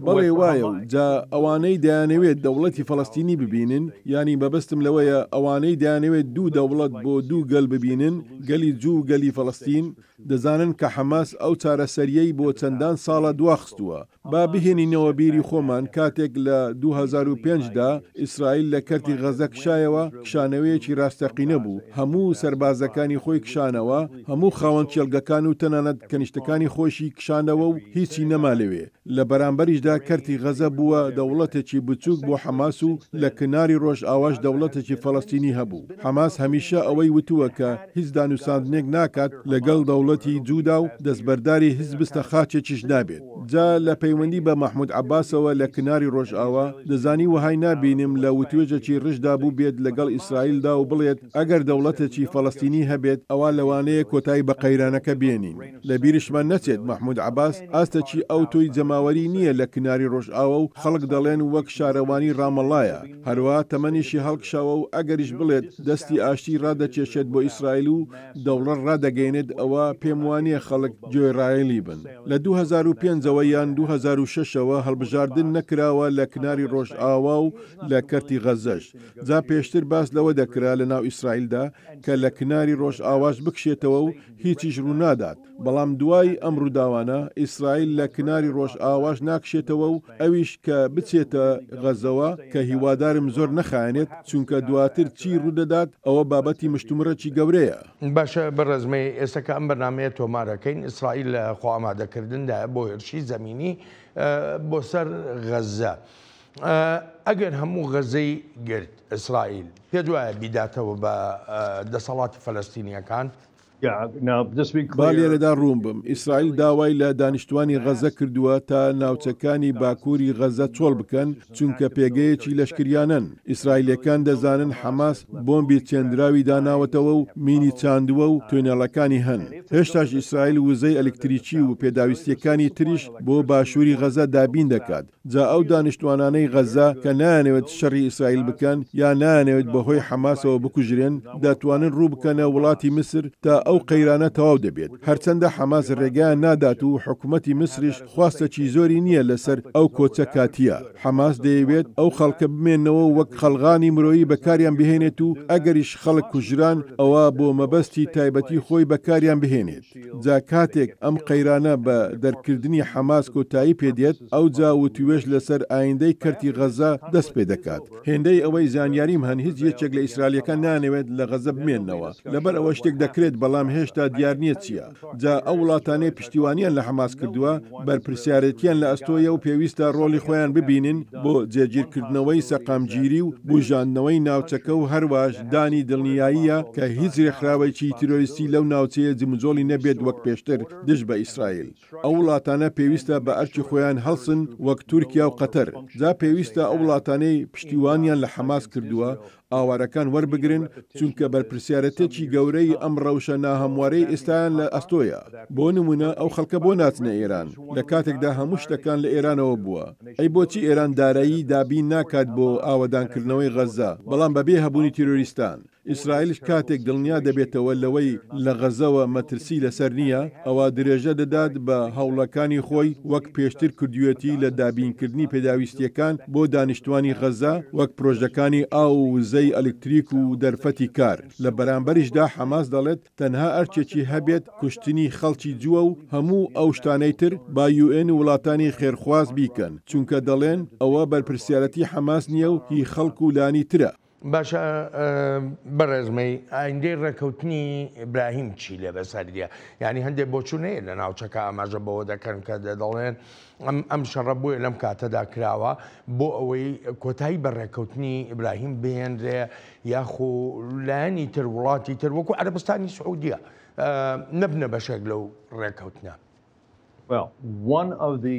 بەڵێ وایە جا ئەوانەی دەیانەوێت دەوڵەتی فەڵەستینی ببینن، ینی بەبستم لەوەیە ئەوانەی دەیانەوێت دوو دەوڵەت بۆ دوو گەل ببینن، گەلی جوو و گەلی فەڵەستین، دەزانن کە حەماس ئەو چارەسەریەی بۆ چەندان ساڵە دواخستووە. با بهێنینەوە بیری خۆمان کاتێک لە 2005دا ئیسرائیل لە کەرتی غەزە کشایەوە، کشانەوەیەکی ڕاستەقینە بوو، هەموو سەربازەکانی خۆی کشانەوە، هەموو خاوەن چێلگەکان و تەنانەت کەنیشتەکانی خۆشی کشانەوە و هیچی نەما لەوێ. لە بەرامبەریشدا کەرتی غەزە بووە دەوڵەتێکی بچووک بۆ حەماس و لە کناری ڕۆژ ئاواش دەوڵەتێکی فەڵەستینی هەبوو. حەماس هەمیشە ئەوەی وتووە کە هیچ دانوساندنێک ناکات لەگەڵ دەوڵەتی جوودا و دەستبەرداری هیچ بستە خاچێکیش نابێت. جا لە پەیوەندی بە مەحموود عەباسەوە لە کناری ڕۆژ ئاوا دەزانی وهای نابینم لە وتوێژێکی ڕشدا بوو بێت لەگەڵ ئیسرائیلدا و بڵێت ئەگەر دەوڵەتێکی فەڵەستینی هەبێت ئەوە لەوانەیە کۆتایی بە قەیرانەکە بێنین. لە بیرشمان نەچێت مەحموود عەباس ئاستەکی ئەو تۆی جەماوەری نییە لە کناری ڕۆژ ئاوا و خەڵک دەڵێن وەک شارەوانی ڕامەڵایە، هەروە تەمەنیشی هەڵکشاوە و ئەگەریش بڵێت دەستی ئاشتی ڕادەچێشێت بۆ ئیسرائیل و دەوڵەت ڕادەگەێنێت، ئەوە پێم وانییە خەڵک جۆیڕایلی بن. لە 2005ەوە یان 2006ەوە هەڵبژاردن نەکراوە لە کناری ڕۆژ ئاوا و لە کەرتی غەزەش. جا پێشتر باس لەوە دەکرا لە ناو ئیسرائیلدا کە لە کناری ڕۆژ ئاواش بکشێتەوە و هیچیش ڕوو نادات. بەڵام دوای ئەم ڕووداوانە ئیسرائیل لە کناری ڕۆژ ئاواش ناکشێتەوە و ئەویش کە بچێتە غەزەوە کە هیوادارم زۆر نەخایەنێت، چونکە دواتر چی ڕوودەدات ئەوە بابەتی مشتومڕەکی گەورەیە. باشە بەڕێزمەی ئێستاکە ئەم بەرنامەیە تۆمارەکەین. ئیسرائیل لە خۆ ئامادەکردندا بۆ هێرشی زەمینی بۆ سەر غەزە. ئەگەر هەموو غەزەی گرت ئیسرائیل پێ دوایە بیداتەوە بە دەسەڵاتی فەلەستینیەکان؟ با لێرەدا ڕوون بم، ئیسرائیل داوای لە دانیشتوانی غەزە کردووە تا ناوچەکانی باکووری غەزە چۆڵ بکەن، چونکە پێگەیەکی لەشکریانن. ئیسرائیلەکان دەزانن حەماس بۆمبی چێندراوی داناوەتەوە و مینی چاندووە و توێنەڵەکانی هەن. هێشتاش ئیسرائیل وزەی ئەلکتریکی و پێداویستیەکانی تریش بۆ باشووری غەزە دابین دەکات. جا ئەو دانیشتوانانەی غەزە کە نایانەوێت شەڕی ئیسرائیل بکەن یا نایانەوێت بەهۆی حەماسەوە بکوژرێن، دەتوانن ڕوو بکەنە وڵاتی میسر تا ئەو قەیرانە تەواو دەبێت. هەرچەندە حەماس ڕێگەیان نادات و حکوومەتی میسریش خواستەکی زۆری نییە لەسەر ئەو کۆچە کاتیە. حەماس دەیەوێت ئەو خەڵکە بمێنەوە وەک خەڵغانی مرۆیی بەکاریان بهێنێت و ئەگەریش خەڵک کوژران ئەوە بۆ مەبەستی تایبەتی خۆی بەکاریان بهێنێت. جا کاتێک ئەم قەیرانە بە دەرکردنی حەماس کۆتایی پێدێت، ئەو جا وتوێژ لەسەر ئایندەی کەرتی غەزە دەست پێ دەکات. هێندەی ئەوەی زانیاریم هەن هیچ یەکێک لە ئیسرائیلیەکان نانەوێت لە غەزە بمێننەوە، لەبەر ئەوە شتێک دەکرێت بەڵام هێشتا دیار نییە چییە. جا ئەو وڵاتانەی پشتیوانیان لە حەماس کردووە بەرپرسیارەتیان لە ئەستۆیە و پێویستە ڕۆڵی خۆیان ببینن بۆ جێگیرکردنەوەی سەقامگیری و بژاندنەوەی ناوچەکە و هەروەش دانی دڵنیاییە کە هیچ ڕێکخراوێکی تیرۆریستی لەو ناوچەیە جمجۆڵی نەبێت وەک پێشتر دژ بە ئیسرائیل. ئەو وڵاتانە پێویستە بە ئەرکی خۆیان هەڵسن وەک تورکیا و قەتەر. جا پێویستە ئەو وڵاتانەی پشتیوانیان لە حەماس کردووە ئاوارەکان وەربگرن، چونکە بەرپرسیارەتێکی گەورەی ئەم ڕەوشە ناهەموارەی ئێستایان لە ئەستۆیە. بۆ نمونە ئەو خەڵکە بۆ ناچنە ئێران لە کاتێکدا هەموو شتەکان لە ئێرانەوە بووە. ئەی بۆچی ئێران دارایی دابین ناکات بۆ ئاوەدانکردنەوەی غەزە بەڵام بەبێ هەبوونی تیرۆریستان؟ ئیسرائیلش کاتێک دڵنیا دەبێتەوە لەوەی لە غەزەوە مەترسی لەسەر نییە، ئەوە درێژە دەدات بە هەوڵەکانی خۆی وەک پێشتر کردوێتی لە دابینکردنی پێداویستیەکان بۆ دانیشتوانی غەزە وەک پرۆژەکانی ئاو و وزەی ئەلکتریک و دەرفەتی کار. لە بەرامبەریشدا حەماس دەڵێت تەنها ئەرچێکی هەبێت کوشتنی خەڵکی جووە و هەموو ئەو شتانەی تر با UN و وڵاتانی خێرخواز بیکەن، چونکە دەڵێن ئەوە بەرپرسیارەتی حەماس نییە و هی خەڵک و لانی ترە. باشە بەڕێزمەی ئایندەی ڕێکەوتنی ئیبراهیم چی لێ بەسەریە؟ یعنی هەندێک بۆچوونەیە لە ناوچەکە ئاماژە بەوە دەکەن کە دەڵێن ئەم شەڕە بووە لەم کاتەدا کراوە بۆ ئەوەی کۆتایی بە ڕێکەوتنی ئیبراهیم بهێنرێ یاخۆ لایەنی تر وڵاتی تر وەکو عەرەبستانی سعودیە نەبنە بەشێک لەو ڕێکەوتنە.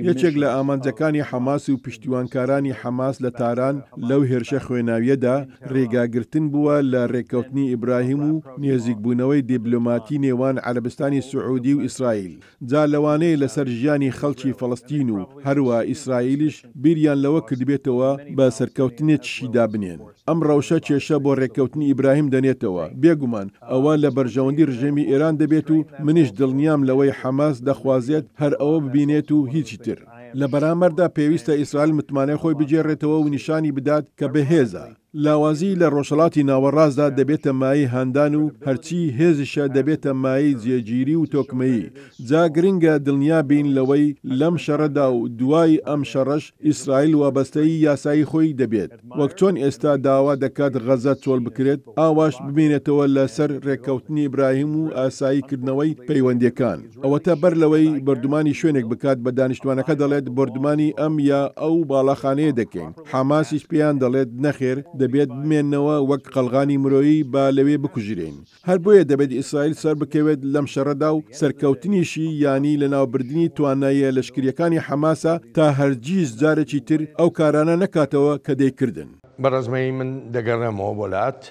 یەکێک لە ئامانجەکانی حەماس و پشتیوانکارانی حەماس لە تاران لەو هێرشە خوێناویەدا ڕێگاگرتن بووە لە ڕێکەوتنی ئیبراهیم و نێزیکبوونەوەی دیبلۆماتی نێوان عەرەبستانی سعودی و ئیسرائیل. جا لەوانەیە لەسەر ژیانی خەڵکی فەڵەستین و هەروە ئیسرائیلیش بیریان لەوە کردبێتەوە بە سەرکەوتنێکیشیدا بنێن. ئەم ڕەوشە کێشە بۆ ڕێکەوتنی ئیبراهیم دەنێتەوە. بێگومان ئەوە لە بەرژەوەندی ڕژێمی ئێران دەبێت و منیش دڵنیام لەوەی حەماس دەخوازێت هەر ئەوە ببینێت و هیچی تر. لە بەرامبەردا پێویستە ئیسرائیل متمانەی خۆی بجێڕێتەوە و نیشانی بدات کە بەهێزە. لاوازی لە ڕۆژهەڵاتی ناوەڕاستدا دەبێتە مای هەندان و هەرچی هێزیشە دەبێتە مای جێگیری و تۆکمەیی. جا گرنگە دڵنیا بین لەوەی لەم شەڕەدا و دوای ئەم شەڕەش ئیسرائیل وابەستەی یاسایی خۆی دەبێت. وەک چۆن ئێستا داوا دەکات غەزە چۆڵ بکرێت ئاواش ببینێتەوە لەسەر ڕێکەوتنی ئیبراهیم و ئاساییکردنەوەی پەیوەندیەکان. ئەوەتە بەر لەوەی بردومانی شوێنێک بکات بە دانیشتوانەکە دەڵێت بردومانی ئەم یا ئەو باڵەخانەیە دەکەین. حەماسیش پێیان دەڵێت نەخێر دەبێت بمێنەوە وەک قەلغانی مرۆیی با لەوێ بکوژرێن. هەر بۆیە دەبێت ئیسرائیل سەر بکەوێت لەم شەڕەدا و سەرکەوتنیشی ینی لە ناوبردننی توانایە لەشکریەکانی حەماسە تا هەرگیز جارێکی تر ئەو کارانە نەکاتەوە کە دەیکردن. بەڕێزمەی من دەگەڕێمەوە وڵات.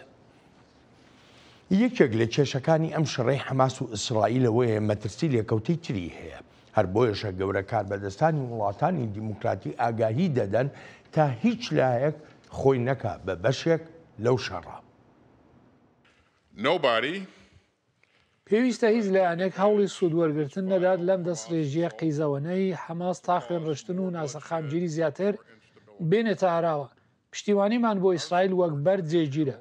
یەکێک لە کێشەکانی ئەم شەڕەی حەماس و ئیسرائیلەوەیە مەترسی لێکەوتەی تری هەیە. هەر بۆیەشە گەورە کاربەدەستانی وڵاتانی دیموکراتی ئاگاهی دەدەن تا هیچ لایەک خۆی نەکا بە بەشێک لەو شەڕە. پێویستە هیچ لایەنێک هەوڵی سوودوەرگرتن نەدات لەم دەستڕێژیە قیزەوەنەی حەماس تا خوێنڕشتن و ناسەخامگیری زیاتر بێنێتە ئاراوە. پشتیوانیمان بۆ ئیسرائیل وەک بەرد جێگیرە.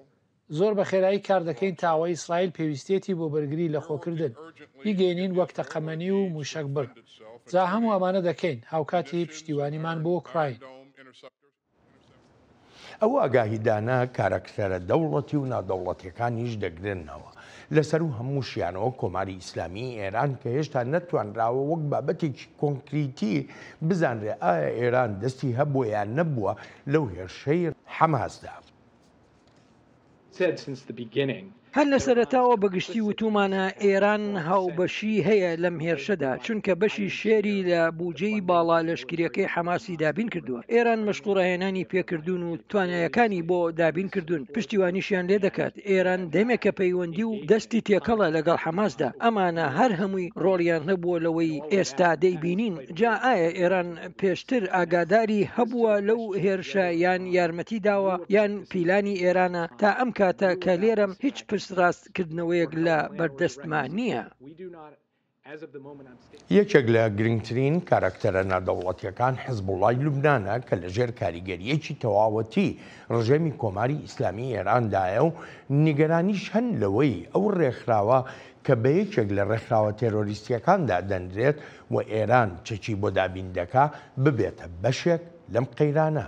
زۆر بە خێرایی کار دەکەین تاوای ئیسرائیل پێویستێتی بۆ بەرگری لە خۆکردن بیگەینین وەک تەقەمەنی و موشک بڕ. جا هەموو ئەمانە دەکەین هاوکاتی پشتیوانیمان بۆ کراین. ئەوە ئاگاهیدانە کارەکتەرە دەوڵەتی و نادەوڵەتیەکانیش دەگرێنەوە لەسەر و هەمووشیانەوە کۆماری ئیسلامی ئێران کە هێشتا نەتوانراوە وەک بابەتێکی کۆنکریتی بزانرێ ئایا ئێران دەستی هەبووە یان نەبووە لەو هێرشەی حەماسدا. هەر لە سەرەتاوە بەگشتی وتومانە ئێران هاوبەشی هەیە لەم هێرشەدا چونکە بەشی شێری لە بوجەی باڵا لەشکریەکەی حەماسی دابین کردووە. ئێران مەشقوڕەهێنانی پێکردوون و توانایەکانی بۆ دابین کردوون پشتیوانیشیان لێ دەکات. ئێران دەمێکە پەیوەندی و دەستی تێکەڵە لەگەڵ حەماسدا. ئەمانە هەر هەمووی ڕۆڵیان هەبووە لەوەی ئێستا دەیبینین. جا ئایا ئێران پێشتر ئاگاداری هەبووە لەو هێرشە یان یارمەتی داوە یان پیلانی ئێرانە تا ئەم کاتە کە لێرەم هیچ ڕاستکردنەوەیەک لە بەردەستمان نییە. یەکێک لە گرنگترین کارکتەرە نادەوڵەتیەکان حیزبوڵای لوبنانە کە لەژێر کاریگەریەکی تەواوەتی ڕژێمی کۆماری ئیسلامی ئێراندایە و نیگەرانیش هەن لەوەی ئەو ڕێکخراوە کە بە یەکێک لە ڕێکخراوە تێرۆریستیەکاندا دەنرێت و ئێران چەکی بۆ دابین دەکا ببێتە بەشێک لەم قەیرانە.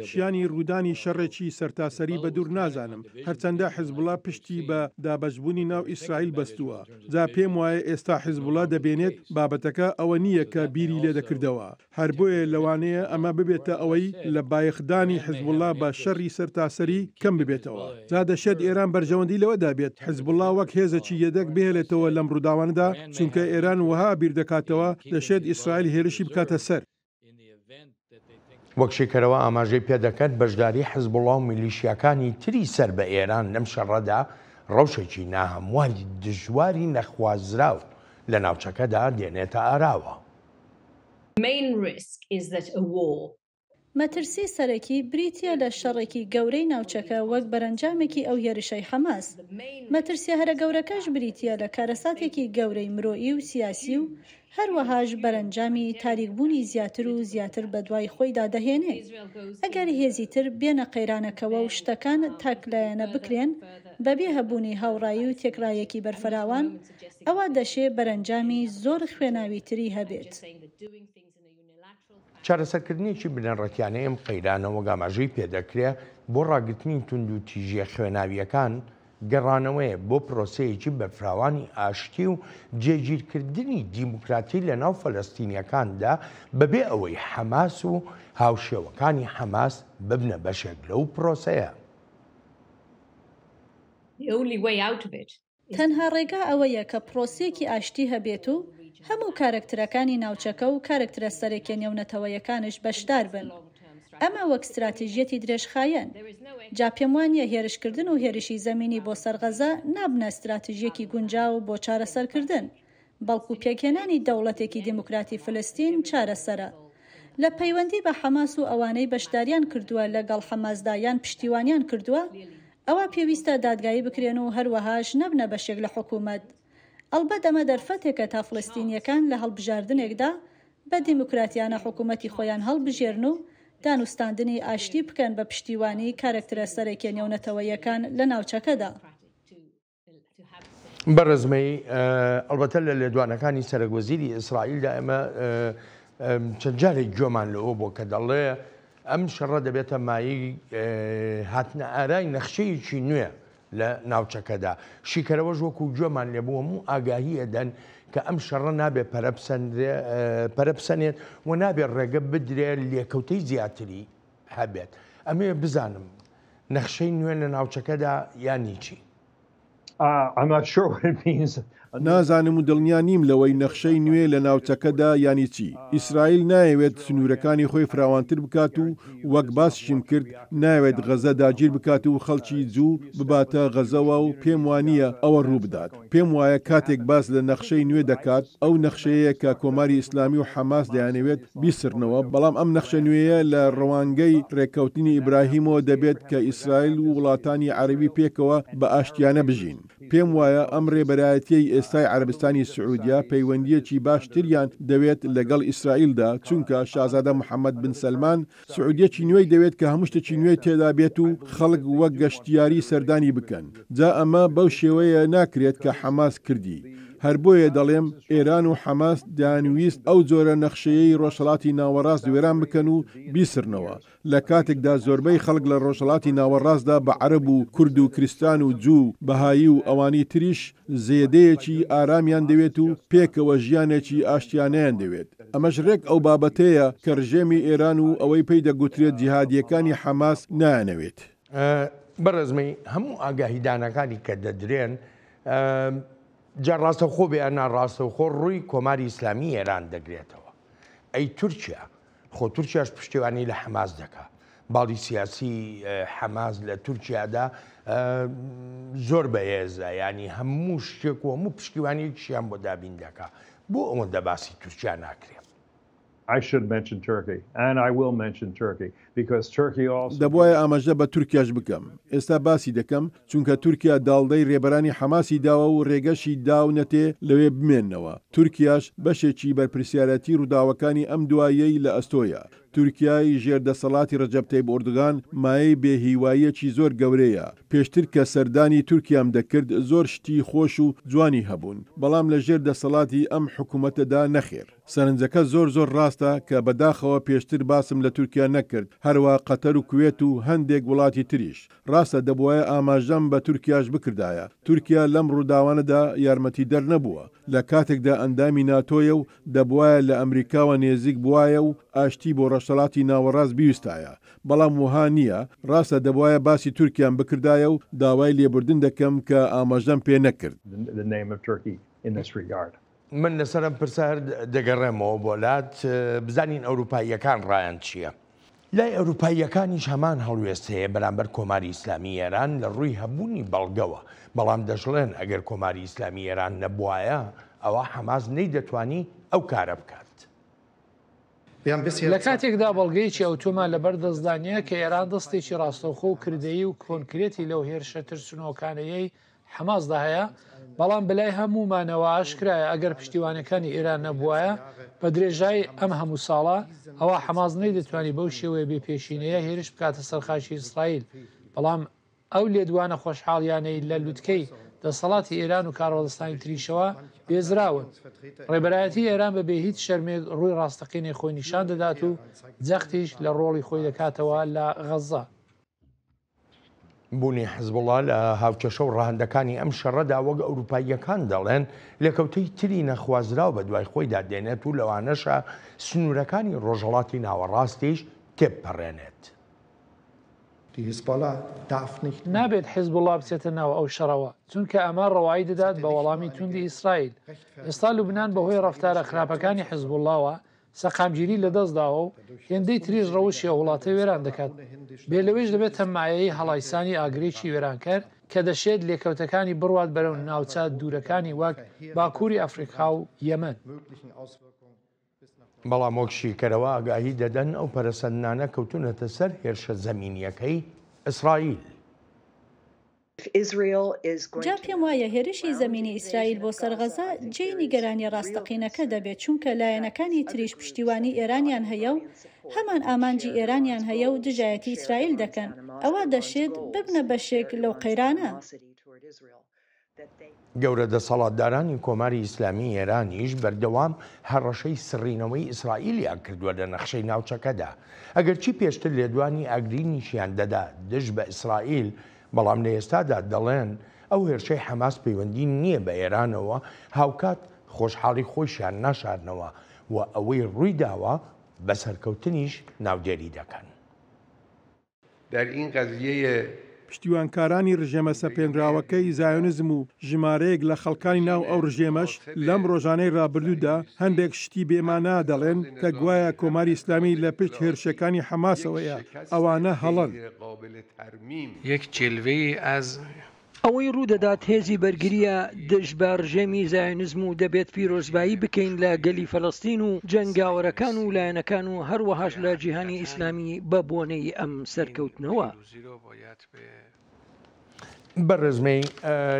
شیانی ڕوودانی شەڕێکی سەرتاسەری بە دوور نازانم هەرچەندە حیزبوڵا پشتی بە دابەشبوونی ناو ئیسرائیل بەستووە. جا پێم وایە ئێستا حیزبوڵا دەبێنێت بابەتەکە ئەوە نییە کە بیری لێ دەکردەوە. هەر بۆیە لەوانەیە ئەمە ببێتە ئەوەی لە بایەخدانی حیزبوڵا بە شەڕی سەرتاسەری کەم ببێتەوە. جا دەشێت ئێران بەرژەوەندی لەوەدا بێت حیزبوڵا وەک هێزەکی یەدەک بهێلێتەوە لەم ڕووداوانەدا چونکە ئێران وەها بیر دەکاتەوە دەشێت ئیسرائیل هێرشی بکاتە سەر. وەک شێکەرەوە ئاماژەی پێدەکەن بەشداری حیزبوڵا و میلیشیاکانی تری سەر بە ئێران لەم شەڕەدا ڕەوشێکی ناهەمواری دژواری نەخوازراو لە ناوچەکەدا دێنێتە ئاراوە. مەترسی سەرەکی بریتە لە شەڕێکی گەورەی ناوچەکە وەک بەرەنجامێکی ئەو هێرشەی حەماس. مەترسیە هەرە گەورەکەش بریتە لە کارەساتێکی گەورەی مرۆیی و سیاسی و هەروەهاش بەرەنجامی تاریکبوونی زیاتر و زیاتر بە دوای خۆیدا دەهێنێت. ئەگەر هێزی تر بێنە قەیرانەکەوە و شتەکان تاکلایەنە بکرێن بەبێ هەبوونی هاوڕایی و تێکرایەکی بەرفراوان ئەوە دەشێ بەرەنجامی زۆر خوێناوی تری هەبێت. چارەسەرکردنیی بنەڕەتیانەیە ئەم قەیرانەوە گاماژەی پێدەکرێت بۆ ڕاگرتنی تونند و تیژە خوێناویەکان گەڕانەوەیە بۆ پرۆسەیەکی بەفراوانی ئاشتی و جێگیرکردنی دیموکراتی لە ناو فەلەستینیەکاندا بەبێ ئەوەی حەماس و هاوشێوەکانی حەماس ببنە بەشێک لەو پرۆسەیە. تەنها ڕێگا ئەوەیە کە پرۆسێکی ئاشتی هەبێت و هەموو کارکترەکانی ناوچەکە و کارکترە سەرەکیە نێونەتەوەیەکانش بەشدار بن. ئەمە وەک استراتیژیەتی درێژخایەن. جا پێم وانیە هێرشکردن و هێرشی زەمینی بۆ سەرغەزە نابنە استراتیژیەکی گونجاو بۆ چارەسەرکردن، بەڵکو پێکهێنانی دەوڵەتێکی دیموکراتی فلستین چارەسەرە. لە پەیوەندی بە حەماس و ئەوانەی بەشداریان کردووە لەگەڵ حەماسدایان پشتیوانیان کردووە، ئەوە پێویستە دادگایی بکرێن و هەروەهاش نەبنە بەشێک لە حکوومەت. ئەلبەت ئەمە دەرفەتێکە تا فلستینیەکان لە هەڵبژاردنێکدا بە دیموکراتیانە حکوومەتی خۆیان هەڵبژێرن و دانوستاندنی ئاشتی بکەن بە پشتیوانی کارکترە سەرەکیە نێونەتەوەیەکان لە ناوچەکەدا. بەڕێزمەی ئەلبەتە لە لێدوانەکانی سەرۆکوەزیری ئیسرائیلدا ئێمە چەند جارێک گوێمان لەوە بۆ کە دەڵێ ئەم شەڕە دەبێتە مایی هاتنە ئارای نەخشەیەکی نوێ لە ناوچەکەدا. شیکەرەوەش وەکو گوێمان لێبووە و ئاگاهی ئەدەن کە ئەم شەڕە نابێت پەرەپسەنێت و نابێت ڕێگە بدرێت لێکەوتەی زیاتری هەبێت. ئەمێ بزانم نەخشەی نوێ لە ناوچەکەدا یانی چی؟ نازانم و دڵنیا نیم لەوەی نەخشەی نوێ لە ناوچەکەدا ینی چی. ئیسرائیل نایەوێت سنوورەکانی خۆی فراوانتر بکات و وەک باسشم کرد ناوێت غەزە داگیر بکات و خەڵکی جوو بباتە غەزەوە و پێم وانییە ئەوە ڕوو بدات. پێم وایە کاتێک باس لە نەخشەی نوێ دەکات ئەو نەخشەیە کە کۆماری ئیسلامی و حەماس دەیانەوێت بیسرنەوە، بەڵام ئەم نەخشە نوێیە لە ڕەوانگەی ڕێککەوتنی ئیبراهیمەوە دەبێت کە ئیسرائیل و وڵاتانی عەرەبی پێکەوە بە ئاشتیانە بژین. پێم وایە ئەم ڕێبەرایەتیەی ئێستای عەرەبستانی سعودیا پەیوەندیەکی باشتریان دەوێت لەگەڵ ئیسرائیلدا، چونکە شازادە محەممەد بن سەلمان سعودیەکی نوێی دەوێت کە هەموو شتێکی نوێی تێدا بێت و خەڵک وەک گەشتیاری سەردانی بکەن. جا ئەمە بەو شێوەیە ناکرێت کە حەماس کردی. هەر بۆیە دەڵێم ئێران و حەماس دانویست ئەو جۆرە نەخشەیەی ڕۆژهەڵاتی ناوەڕاست وێران بکەن و بیسرنەوە لە کاتێکدا زۆربەی خەڵک لە ڕۆژهەڵاتی ناوەڕاستدا بە عەرەب و کورد و کریستان و جوو بەهایی و ئەوانی تریش زێدەیەکی ئارامیان دەوێت و پێکەوە ژیانێکی ئاشتیانەیان دەوێت. ئەمەش ڕێک ئەو بابەتەیە کە ڕژێمی ئێران و ئەوەی پێی دەگوترێت جیهادیەکانی حەماس نایەنەوێت. بەڕێزمەی هەموو ئاگاهیدانەکانی کە دەدرێن جا ڕاستەوخۆ بێ ناڕاستەوخۆ ڕووی کۆماری ئیسلامی ئێران دەگرێتەوە. ئەی تورکیا خۆ تورکیاش پشتیوانی لە حەماس دەکا. باڵی سیاسی حەماس لە تورکیادا زۆر بەهێزە، ینی هەموو شتێک و هەموو پشتیوانیەکیشیان بۆ دابین دەکا. بۆ ئەوەندە باسی تورکیا ناکرێت. دەبواە ئاماژە بە تورکیاش بکەم. ئێستا باسی دەکەم چونکە تورکیا داڵدەی ڕێبەرانی حەماسی داوە و ڕێگەشی داونەتێ لەوێ بمێننەوە. تورکیاش بەشێکی بەرپرسیارەتی ڕووداوەکانی ئەم دوایەی لە ئەستۆیە. تورکیای ژێردەسەڵاتی ڕەجەب تەیب ئۆردوغان مایەی بێهیواییەکی زۆر گەورەیە. پێشتر کە سەردانی تورکیام دەکرد زۆر شتی خۆش و جوانی هەبوون، بەڵام لە ژێر دەسەڵاتی ئەم حکوومەتەدا نەخێر. سەرنجەکە زۆر ڕاستە کە بەداخەوە پێشتر باسم لە تورکیا نەکرد، هەروە قەتەر و کوێت و هەندێک وڵاتی تریش. ڕاستە دەبواە ئاماژەم بە تورکیاش بکردایە. تورکیا لەم ڕووداوانەدا یارمەتی دەر نەبووە. لە کاتێکدا ئەندامی ناتۆیە و دەبواە لە ئەمریکاوە نێزیک بواە و ئاشتی بۆ ڕەشەڵاتی ناوەڕاست بیوستایە. بەڵام وها نییە. ڕاستە دەبواە باسی تورکیان بکردایە و داوای لێبوردن دەکەم کە ئاماژەم پێ نەکرد. من لەسەرم پرسەر دەگەڕێمەوە بۆلات بزانین ئەوروپاییەکان ڕایان چییە؟ لای ئەوروپاییەکانیش هەمان هەڵوێستەیە بەرامبەر کۆماری ئیسلامی ئێران لە ڕووی هەبوونی بەڵگەوە، بەڵام دەژڵێن ئەگەر کۆماری ئیسلامی ئێران نەبوایە ئەوە حەماس نەیدەتوانی ئەو کارە بکات. لە کاتێکدا بەڵگەیەکی ئەوتۆمان لەبەر دەستدانیە کە ئێران دەستێکی ڕاستەوخۆ و کردەیی و کۆنکرێتی لەو هێرشە ترسنەوەکانەیەی حەماسدا هەیە، بەڵام بەلای هەمومانەوە ئاشکرایە ئەگەر پشتیوانەکانی ئێران نەبووایە بە درێژای ئەم هەموو ساڵە ئەوە حەماس نەیدەتوانی بەو شێوەیە بێپێشینەیە هێرش بکاتە سەرخاشی ئیسرائیل. بەڵام ئەو لێدوانە خۆشحاڵیانەی لە لووتکەی دەسەڵاتی ئێران و کارۆڵستانی تریشەوە بێزراون. ڕێبەرایەتی ئێران بەبێ هیچ شەرمێک ڕووی ڕاستەقینەی خۆی نیشان دەدات و جەختیش لە ڕۆڵی خۆی دەکاتەوە لە غەزە. بوونی حزبوڵڵا لە هاوکێشە و ڕاهەندەکانی ئەم شەڕەدا وەک ئەوروپاییەکان دەڵێن لێکەوتەی تری نەخوازراو بە دوای خۆیدا دێنێت و لەوانەشە سنوورەکانی ڕۆژهەڵاتی ناوەڕاستیش تێپەڕێنێت. نابێت حیزبوڵڵا بچێتە ناو ئەو شەڕەوە چونکە ئەمە ڕەوایی دەدات بە وەڵامی توندی ئیسرائیل. ئێستا لوبنان بەهۆی ڕەفتارە خراپەکانی حیزبوڵڵاوە سەقامگیری لەدەستداوە و هێندەی تریژ ڕەوشی وڵاتە وێران دەکات. بێ لەوەش دەبێت تەمایەی هەڵایسانی ئاگرێکی وێرانکەر کە دەشێت لێکەوتەکانی بڕوات بەرەو ناوچە دوورەکانی وەک باکووری ئەفریقا و یەمەن. بەڵام وەکشیکەرەوە ئاگاهی دەدەن ئەو پەرەسەندانە کەوتونەتە سەر هێرشە زەمینیەکەی ئیسرائیل. جا پێم وایە هێرشی زەمینی ئیسرائیل بۆ سەرغەزا جێی نیگەرانی ڕاستەقینەکە دەبێت چونکە لایەنەکانی تریش پشتیوانی ئێرانیان هەیە و هەمان ئامانجی ئێرانیان هەیە و دژایەتی ئیسرائیل دەکەن. ئەوە دەشێت ببنە بەشێک لەو قەیرانە. گەورە دەسەڵاتدارانی کۆماری ئیسلامی ئێرانیش بەردەوام هەڕەشەی سڕینەوەی ئیسرائیلیان کردووە لە نەخشەی ناوچەکەدا. ئەگەرچی پێشتر لێدوانی ئاگرینیشیان دەدا دژ بە ئیسرائیل، بەڵام لە ئێستادا دەڵێن ئەو هێرشەی حەماس پەیوەندی نییە بە ئێرانەوە هاوکات خۆشحاڵی خۆشیان ناشارنەوە و ئەوەی ڕووی داوە بە سەرکەوتنیش ناودێری دەکەن. پشتیوانکارانی ڕژێمە سەپێنراوەکەی زایۆنزم و ژمارەیەک لە خەڵکانی ناو ئەو ڕژێمەش لەم ڕۆژانەی ڕابردوودا هەندێک شتی بێمانە دەڵێن کە گوایە کۆماری ئیسلامی لە پشت هێرشەکانی حەماسەوەیە. ئەوانە هەڵەن. یەک جلوەی ئەز ئەوەی ڕوودەدات هێزی بەرگریە دژ بە ڕژێمی زایۆنزم و دەبێت پیرۆزبایی بکەین لە گەلی فەڵەستین و جەنگاوەرەکان و لایەنەکان و هەروەهاش لە جیهانی ئیسلامی بە بۆنەی ئەم سەرکەوتنەوە. بەڕێزمەی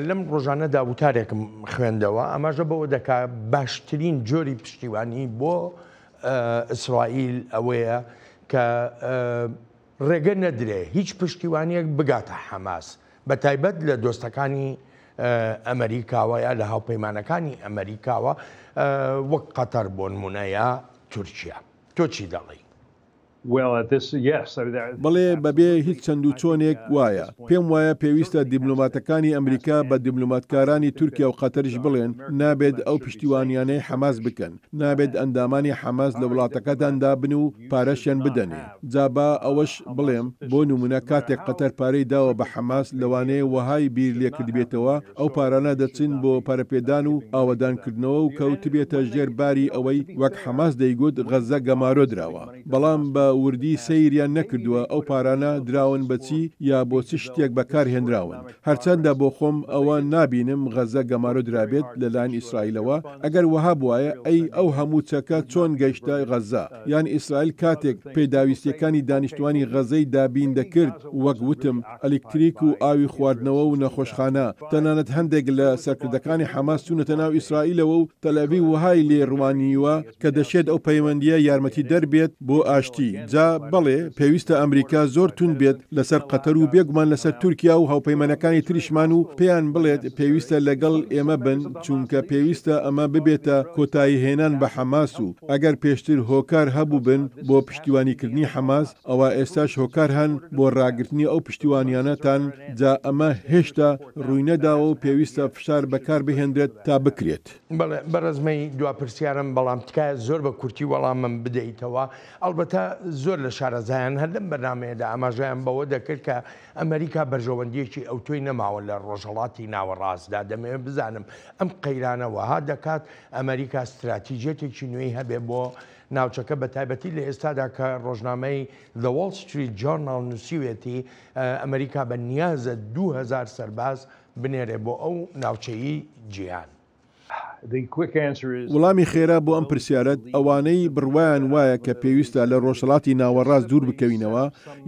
لەم ڕۆژانەدا وتارێکم خوێندەوە ئەماژە بەوە دەکات باشترین جۆری پشتیوانی بۆ ئیسرائیل ئەوەیە کە ڕێگە نەدرێ هیچ پشتیوانیەک بگاتە حەماس، بە تایبەت لە دۆستەکانی ئەمریکاوە یا لە هاوپەیمانەکانی ئەمریکاوە وەک قەتەر بۆ نمونەیە تورکیا. تۆ چی دەڵێی؟ بەڵێ بەبێ هیچ چەند و چۆنێک وایە. پێم وایە پێویستە دیبلۆماتەکانی ئەمریکا بە دیبلۆماتکارانی تورکیا و قەتەرش بڵێن نابێت ئەو پشتیوانیانەی حەماس بکەن، نابێت ئەندامانی حەماس لە وڵاتەکەداندا بن و پارەشیان بدەنێ. جابا ئەوەش بڵێم بۆ نمونە کاتێک قەتەر پارەی داوە بە حەماس لەوانەیە وەهای بیر لێکردبێتەوە ئەو پارانە دەچن بۆ پارەپێدان و ئاوەدانکردنەوە و کەوتبێتە ژێر باری ئەوەی وەک حەماس دەیگوت غەزە گەمارۆ دراوە. بەڵام بە وردی سەیریان نەکردووە ئەو پارانە دراون بەچی یا بۆ چ شتێک بەکارهێنراون. هەرچەندە بۆ خۆم ئەوە نابینم غەزە گەمارۆ درابێت لەلایەن ئیسرائیلەوە. ئەگەر وەها بواە ئەی ئەو هەموو چەکە چۆن گەیشتە غەزە، یان ئیسرائیل کاتێک پێداویستیەکانی دانیشتوانی غەزەی دابین دەکرد وەک وتم ئەلکتریک و ئاوی خواردنەوە و نەخۆشخانە، تەنانەت هەندێک لە سەرکردەکانی حەماس چوونەتە ناو ئیسرائیلەوە و تەلەڤیڤ وهای لێ ڕوانیوە کە دەشێت ئەو پەیوەندیە یارمەتی دەربێت بۆ ئاشتی. جا بەڵێ پێویستە ئەمریکا زۆر تون بێت لەسەر قەتەر و بێگومان لەسەر تورکیا و هاوپەیمانەکانی تریشمان و پێیان بڵێت پێویستە لەگەڵ ئێمە بن چونکە پێویستە ئەمە ببێتە کۆتایی هێنان بە حەماس و ئەگەر پێشتر هۆکار هەبوو بن بۆ پشتیوانیکردنی حەماس ئەوە ئێستاش هۆکار هەن بۆ ڕاگررتنی ئەو پشتیوانیانەتان. جا ئەمە هێشتا ڕووی نەداوە و پێویستە فشار بەکار بهێنرێت تا بکرێت. بەڕێزمەی دواپرسیارم بەڵام تکایە زۆر بە کورتی وەڵامم بدەیتەوە. ئەلبەتە زۆر لە شارەزایان هەر لەم بەرنامەیەدا ئاماژەیان بەوە دەکرد کە ئەمریکا بەرژەوەندیەکی ئەو تۆی نەماوە لە ڕۆژهەڵاتی ناوەڕاستدا. دەمەوێت بزانم ئەم قەیرانەوەها دەکات ئەمریکا استراتیژێتێکی نوێی هەبێ بۆ ناوچەکە بە تایبەتی لە ئێستادا کە ڕۆژنامەی The Wall Street Journal نووسیوێتی ئەمریکا بە نیازە 2000 سەرباز بنێرێ بۆ ئەو ناوچەیی جیهان. وەڵامی خێرا بۆ ئەم پرسیارەت ئەوانەی بڕوایان وایە کە پێویستە لە ڕۆژهەڵاتی ناوەڕاست دوور بکەوینەوە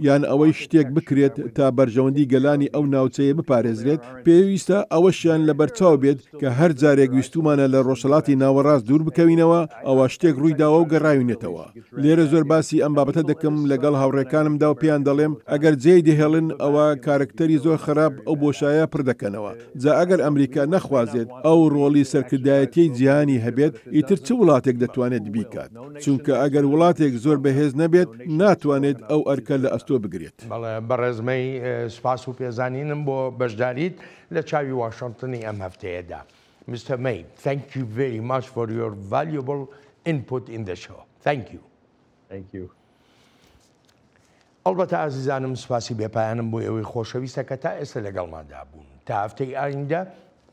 یان ئەوەی شتێک بکرێت تا بەرژەوەندی گەلانی ئەو ناوچەیە بپارێزرێت پێویستە ئەوەشیان لە بەرچاو بێت کە هەر جارێک ویستومانە لە ڕۆژهەڵاتی ناوەڕاست دوور بکەوینەوە ئەوە شتێک ڕوویداوە و گەڕاوینێتەوە. لێرە زۆر باسی ئەم بابەتە دەکەم لەگەڵ هاوڕێکانمدا و پێیان دەڵێم ئەگەر جێی دەهێڵن ئەوە کارکتەری زۆر خراپ ئەو بۆشایە پڕ دەکەنەوە. جا ئەگەر ئەمریکا نەخوازێت ئەو ڕۆڵی سەرکردایەتی جیهانی هەبێت ئیتر چ وڵاتێک دەتوانێت بیکات چونکە ئەگەر وڵاتێک زۆر بەهێز نەبێت ناتوانێت ئەو ئەرکە لە ئەستۆ بگرێت. بەڕێزمەی سپاس و پێزانینم بۆ بەشداریت لە چاوی واشنگتنی ئەم هەفتەیەدا. Mr. May, thank you very much for your valuable input in the show. Thank you. Thank you. ئەڵبەتە ئازیزانم سپاسی بێپایانم بۆ ئەوەی خۆشەویستە کە تا ئێستا لەگەڵماندا بوون. تا هەفتەی ئایندە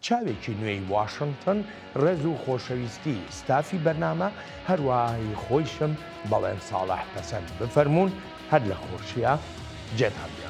چاوێکی نوێی واشنگتن ڕێز و خۆشەویستی ستافی بەرنامە هەروەهی خۆیشم بەڵێن ساڵح پەسەند بفەرمونون هەر لە خۆشیە جێتان بێ.